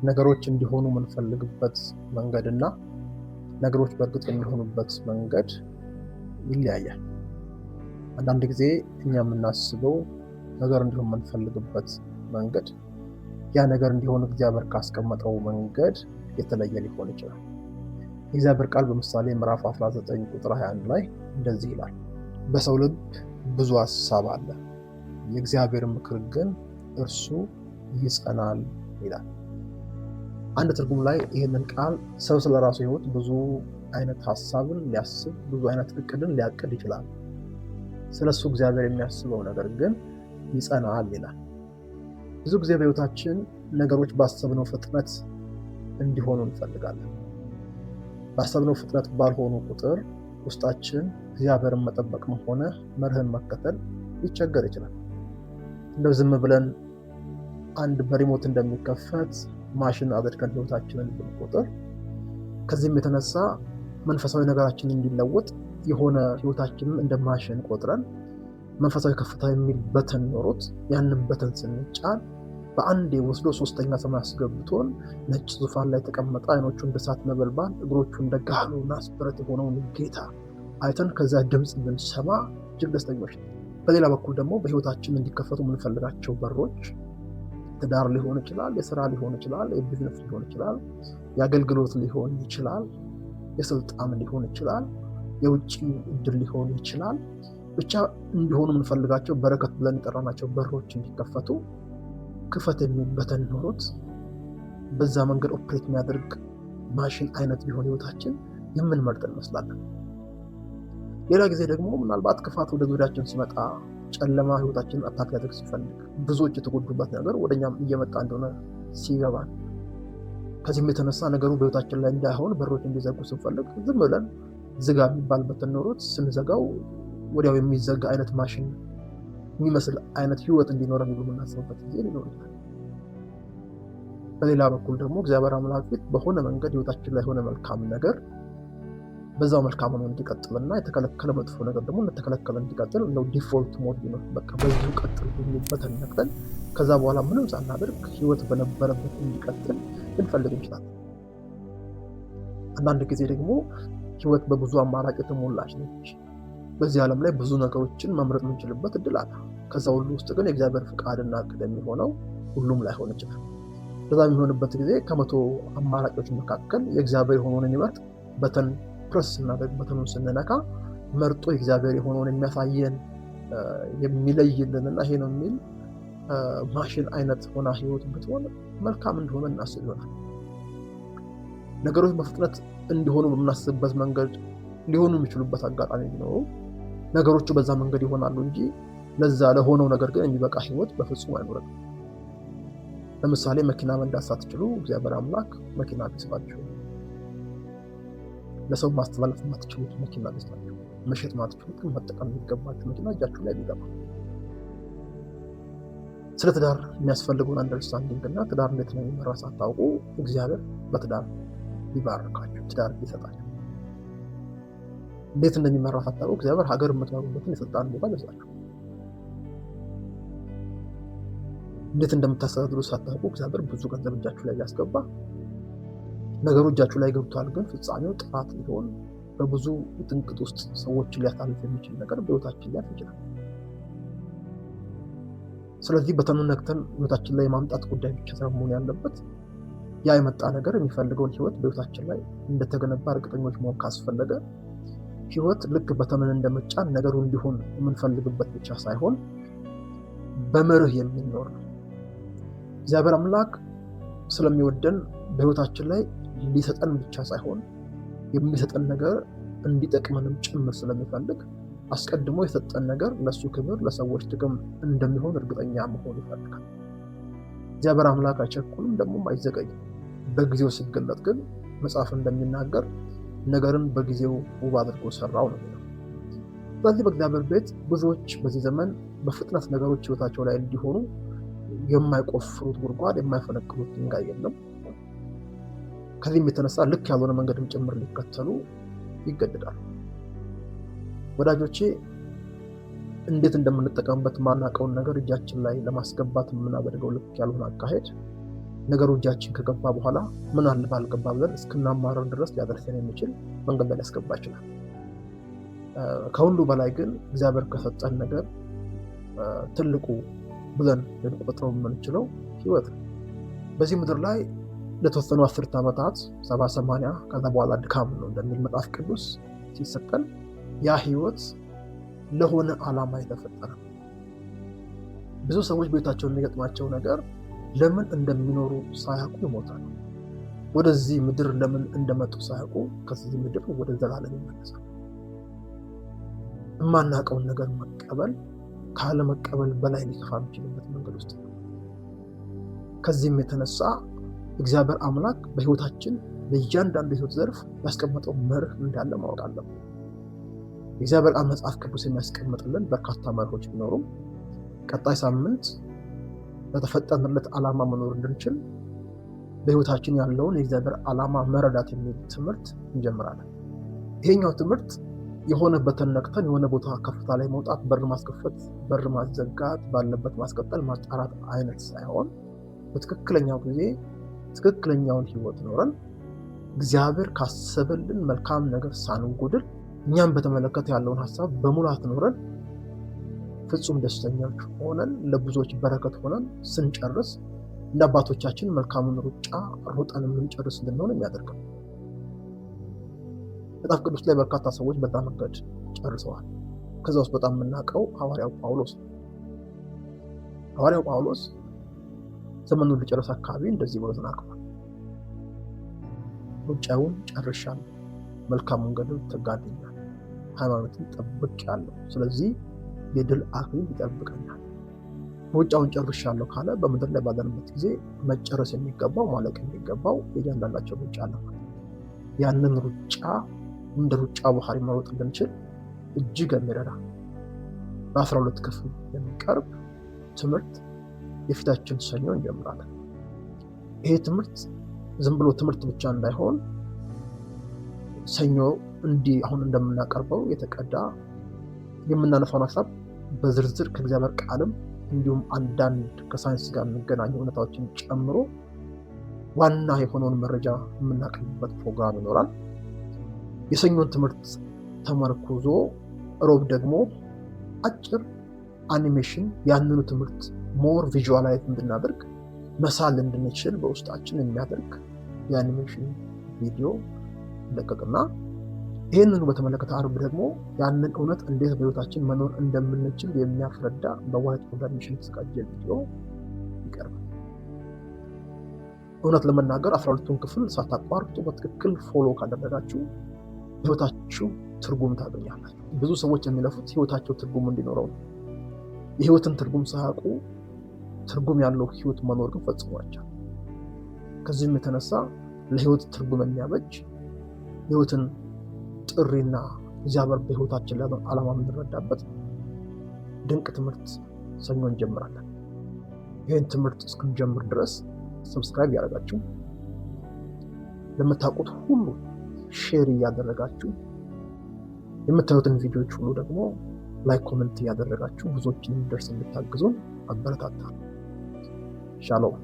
ነገሮች እንዲሆኑ የምንፈልግበት መንገድና ነገሮች በእርግጥ የሚሆኑበት መንገድ ይለያያል። አንዳንድ ጊዜ እኛ የምናስበው ነገር እንዲሆን የምንፈልግበት መንገድ ያ ነገር እንዲሆን እግዚአብሔር ካስቀመጠው መንገድ የተለየ ሊሆን ይችላል። የእግዚአብሔር ቃል በምሳሌ ምዕራፍ 19 ቁጥር 21 ላይ እንደዚህ ይላል፣ በሰው ልብ ብዙ ሀሳብ አለ፣ የእግዚአብሔር ምክር ግን እርሱ ይጸናል ይላል። አንድ ትርጉም ላይ ይህንን ቃል ሰው ስለራሱ ሕይወት ብዙ አይነት ሀሳብን ሊያስብ፣ ብዙ አይነት እቅድን ሊያቅድ ይችላል። ስለሱ እግዚአብሔር የሚያስበው ነገር ግን ይጸናል ይላል። ብዙ ጊዜ በሕይወታችን ነገሮች ባሰብነው ፍጥነት እንዲሆኑ እንፈልጋለን። ባሰብነው ፍጥነት ባልሆኑ ቁጥር ውስጣችን እግዚአብሔርን መጠበቅም ሆነ መርህን መከተል ሊቸገር ይችላል። እንደው ዝም ብለን አንድ በሪሞት እንደሚከፈት ማሽን አድርገን ሕይወታችንን ብንቆጥር ከዚህም የተነሳ መንፈሳዊ ነገራችንን እንዲለወጥ የሆነ ሕይወታችንን እንደ ማሽን ቆጥረን መንፈሳዊ ከፍታ የሚል በተን ኖሮት ያንን በተን ስንጫን በአንዴ ወስዶ ሶስተኛ ሰማይ አስገብቶን ነጭ ዙፋን ላይ ተቀመጠ፣ አይኖቹ እንደ እሳት ነበልባል፣ እግሮቹ እንደ ጋሎ ናስ ብረት የሆነውን ጌታ አይተን ከዛ ድምፅ ብንሰማ እጅግ ደስተኞች ነው። በሌላ በኩል ደግሞ በሕይወታችን እንዲከፈቱ የምንፈልጋቸው በሮች ትዳር ሊሆን ይችላል፣ የስራ ሊሆን ይችላል፣ የቢዝነስ ሊሆን ይችላል፣ የአገልግሎት ሊሆን ይችላል፣ የስልጣን ሊሆን ይችላል፣ የውጭ እድል ሊሆን ይችላል። ብቻ እንዲሆኑ የምንፈልጋቸው በረከት ብለን የጠራናቸው በሮች እንዲከፈቱ ክፈት የሚል በተን ኖሮት በዛ መንገድ ኦፕሬት የሚያደርግ ማሽን አይነት ቢሆን ሕይወታችን የምንመርጥ እንመስላለን። ሌላ ጊዜ ደግሞ ምናልባት ክፋት ወደ ዙሪያችን ሲመጣ፣ ጨለማ ሕይወታችንን አታክ ሊያደርግ ሲፈልግ፣ ብዙዎች የተጎዱበት ነገር ወደኛም እየመጣ እንደሆነ ሲገባን፣ ከዚህም የተነሳ ነገሩ በሕይወታችን ላይ እንዳይሆን በሮች እንዲዘጉ ስንፈልግ ዝም ብለን ዝጋ የሚባል በተን ኖሮት ስንዘጋው ወዲያው የሚዘጋ አይነት ማሽን የሚመስል አይነት ሕይወት እንዲኖረን ብሎ የምናስብበት ጊዜ ሊኖር ይችላል። በሌላ በኩል ደግሞ እግዚአብሔር አምላክ ፊት በሆነ መንገድ ሕይወታችን ላይ የሆነ መልካም ነገር በዛው መልካም ሆኖ እንዲቀጥልና የተከለከለ መጥፎ ነገር ደግሞ እንደተከለከለ እንዲቀጥል እንደው ዲፎልት ሞድ ቢኖር በቃ በዚሁ ቀጥል በተን ነቅተን ከዛ በኋላ ምንም ሳናደርግ ሕይወት በነበረበት እንዲቀጥል ልንፈልግ እንችላለን። አንዳንድ ጊዜ ደግሞ ሕይወት በብዙ አማራጭ የተሞላች ነች። በዚህ ዓለም ላይ ብዙ ነገሮችን መምረጥ የምንችልበት እድል አለ። ከዛ ሁሉ ውስጥ ግን የእግዚአብሔር ፍቃድና እቅድ የሚሆነው ሁሉም ላይሆን ይችላል። በዛ የሚሆንበት ጊዜ ከመቶ አማራጮች መካከል የእግዚአብሔር የሆነውን የሚመርጥ በተን ፕረስ ስናደርግ በተኑን ስንነካ መርጦ የእግዚአብሔር የሆነውን የሚያሳየን የሚለይልንና ይሄ ነው የሚል ማሽን አይነት ሆና ሕይወት ብትሆን መልካም እንደሆነ እናስብ ይሆናል። ነገሮች በፍጥነት እንዲሆኑ በምናስብበት መንገድ ሊሆኑ የሚችሉበት አጋጣሚ ቢኖሩ ነገሮቹ በዛ መንገድ ይሆናሉ እንጂ ለዛ ለሆነው ነገር ግን የሚበቃ ሕይወት በፍጹም አይኖርም። ለምሳሌ መኪና መንዳት ሳትችሉ እግዚአብሔር አምላክ መኪና ቢሰጣችሁ፣ ለሰው ማስተላለፍ የማትችሉት መኪና ቢሰጣችሁ፣ መሸጥ ማትችሉት ግን መጠቀም የሚገባችሁ መኪና እጃችሁ ላይ ቢገባ፣ ስለ ትዳር የሚያስፈልገውን አንደርስታንዲንግ እና ትዳር እንዴት ነው የሚመራ ሳታውቁ እግዚአብሔር በትዳር ሊባርካችሁ፣ ትዳር ሊሰጣችሁ፣ እንዴት እንደሚመራ ሳታውቁ እግዚአብሔር ሀገር የምትመሩበትን የስልጣን ቦታ ይሰጣችሁ፣ እንዴት እንደምታስተዳድሩ ሳታውቁ እግዚአብሔር ብዙ ገንዘብ እጃችሁ ላይ ሊያስገባ፣ ነገሩ እጃችሁ ላይ ገብቷል ግን ፍጻሜው ጥፋት ሊሆን በብዙ ጥንቅጥ ውስጥ ሰዎችን ሊያሳልፍ የሚችል ነገር በሕይወታችን ሊያልፍ ይችላል። ስለዚህ በተኑን ነክተን ሕይወታችን ላይ የማምጣት ጉዳይ ብቻ ሳይሆን መሆን ያለበት ያ የመጣ ነገር የሚፈልገውን ሕይወት በሕይወታችን ላይ እንደተገነባ እርግጠኞች መሆን ካስፈለገ ሕይወት ልክ በተኑን እንደመጫን ነገሩ እንዲሆን የምንፈልግበት ብቻ ሳይሆን በመርህ የሚኖር ነው። እግዚአብሔር አምላክ ስለሚወደን በሕይወታችን ላይ ሊሰጠን ብቻ ሳይሆን የሚሰጠን ነገር እንዲጠቅመንም ጭምር ስለሚፈልግ አስቀድሞ የሰጠን ነገር ለሱ ክብር፣ ለሰዎች ጥቅም እንደሚሆን እርግጠኛ መሆን ይፈልጋል። እግዚአብሔር አምላክ አይቸኩልም፣ ደግሞ አይዘገይም። በጊዜው ሲገለጥ ግን መጽሐፍ እንደሚናገር ነገርን በጊዜው ውብ አድርጎ ሰራው ነው የሚለው። ስለዚህ በእግዚአብሔር ቤት ብዙዎች በዚህ ዘመን በፍጥነት ነገሮች ሕይወታቸው ላይ እንዲሆኑ የማይቆፍሩት ጉድጓድ፣ የማይፈነቅሉት ድንጋይ የለም። ከዚህም የተነሳ ልክ ያልሆነ መንገድም ጭምር ሊከተሉ ይገደዳሉ። ወዳጆቼ እንዴት እንደምንጠቀምበት ማናውቀውን ነገር እጃችን ላይ ለማስገባት የምናደርገው ልክ ያልሆነ አካሄድ ነገሩ እጃችን ከገባ በኋላ ምን አለ ባልገባ ብለን እስክናማረር ድረስ ሊያደርሰን የሚችል መንገድ ላይ ሊያስገባ ይችላል። ከሁሉ በላይ ግን እግዚአብሔር ከሰጠን ነገር ትልቁ ብለን ልንቆጥረው የምንችለው ህይወት ነው። በዚህ ምድር ላይ ለተወሰኑ 10 ዓመታት 70-80 ከዛ በኋላ ድካም ነው እንደሚል መጽሐፍ ቅዱስ ሲሰጠን ያ ህይወት ለሆነ ዓላማ የተፈጠረ። ብዙ ሰዎች ቤታቸው የሚገጥማቸው ነገር ለምን እንደሚኖሩ ሳያውቁ ይሞታሉ። ወደዚህ ምድር ለምን እንደመጡ ሳያውቁ ከዚህ ምድር ወደ ዘላለም ይመለሳሉ። የማናውቀውን ነገር መቀበል ካለመቀበል በላይ ሊከፋ የሚችልበት መንገድ ውስጥ ነው። ከዚህም የተነሳ እግዚአብሔር አምላክ በህይወታችን ለእያንዳንዱ ህይወት ዘርፍ ያስቀመጠው መርህ እንዳለ ማወቅ አለብን። እግዚአብሔር መጽሐፍ ቅዱስ የሚያስቀምጥልን በርካታ መርሆች ቢኖሩም ቀጣይ ሳምንት ለተፈጠረለት ዓላማ መኖር እንድንችል በህይወታችን ያለውን የእግዚአብሔር ዓላማ መረዳት የሚል ትምህርት እንጀምራለን። ይሄኛው ትምህርት የሆነ በተን ነክተን የሆነ ቦታ ከፍታ ላይ መውጣት፣ በር ማስከፈት፣ በር ማዘጋት፣ ባለበት ማስቀጠል፣ ማጣራት አይነት ሳይሆን በትክክለኛው ጊዜ ትክክለኛውን ህይወት ኖረን እግዚአብሔር ካሰበልን መልካም ነገር ሳንጎድል እኛም በተመለከተ ያለውን ሀሳብ በሙላት ኖረን ፍጹም ደስተኞች ሆነን ለብዙዎች በረከት ሆነን ስንጨርስ እንደ አባቶቻችን መልካሙን ሩጫ ሮጠን የምንጨርስ እንድንሆን የሚያደርገው። መጽሐፍ ቅዱስ ላይ በርካታ ሰዎች በዛ መንገድ ጨርሰዋል። ከዛ ውስጥ በጣም የምናውቀው ሐዋርያው ጳውሎስ። ሐዋርያው ጳውሎስ ዘመኑን ሊጨርስ አካባቢ እንደዚህ ብሎ ተናግሯል። ሩጫውን ጨርሻለሁ፣ መልካሙን ገድል ተጋድያለሁ፣ ሃይማኖትን ጠብቄአለሁ፣ ስለዚህ የድል አክሊል ይጠብቀኛል። ሩጫውን ጨርሻለሁ ካለ በምድር ላይ ባለንበት ጊዜ መጨረስ የሚገባው ማለቅ የሚገባው የእያንዳንዳቸው ሩጫ አለ። ያንን ሩጫ እንደ ሩጫ ባህሪ መሮጥ እንድንችል እጅግ የሚረዳ በ12 ክፍል የሚቀርብ ትምህርት የፊታችን ሰኞ እንጀምራለን። ይሄ ትምህርት ዝም ብሎ ትምህርት ብቻ እንዳይሆን ሰኞ እንዲህ አሁን እንደምናቀርበው የተቀዳ የምናነሳውን ሀሳብ በዝርዝር ከእግዚአብሔር ቃልም እንዲሁም አንዳንድ ከሳይንስ ጋር የሚገናኙ እውነታዎችን ጨምሮ ዋና የሆነውን መረጃ የምናቀርብበት ፕሮግራም ይኖራል። የሰኞን ትምህርት ተመርኩዞ ሮብ ደግሞ አጭር አኒሜሽን ያንኑ ትምህርት ሞር ቪዥዋላይዝ እንድናደርግ መሳል እንድንችል በውስጣችን የሚያደርግ የአኒሜሽን ቪዲዮ ይለቀቅና ይህንኑ በተመለከተ አርብ ደግሞ ያንን እውነት እንዴት በህይወታችን መኖር እንደምንችል የሚያስረዳ በዋይት ቦርድ አኒሜሽን የተዘጋጀ ቪዲዮ ይቀርባል። እውነት ለመናገር 12ቱን ክፍል ሳታቋርጡ በትክክል ፎሎ ካደረጋችሁ ህይወታችሁ ትርጉም ታገኛላችሁ። ብዙ ሰዎች የሚለፉት ህይወታቸው ትርጉም እንዲኖረው ነው። የህይወትን ትርጉም ሳያውቁ ትርጉም ያለው ህይወት መኖር ግን ፈጽሟቸው። ከዚህም የተነሳ ለህይወት ትርጉም የሚያበጅ ህይወትን ጥሪና እግዚአብሔር በህይወታችን ላይ ዓላማ የምንረዳበት ድንቅ ትምህርት ሰኞ እንጀምራለን። ይህን ትምህርት እስክንጀምር ድረስ ሰብስክራይብ ያደረጋችሁ ለምታውቁት ሁሉ ሼር እያደረጋችሁ የምታዩትን ቪዲዮዎች ሁሉ ደግሞ ላይክ ኮሜንት እያደረጋችሁ ብዙዎችን እንዲደርስ እንድታግዙን አበረታታለሁ። ሻሎም።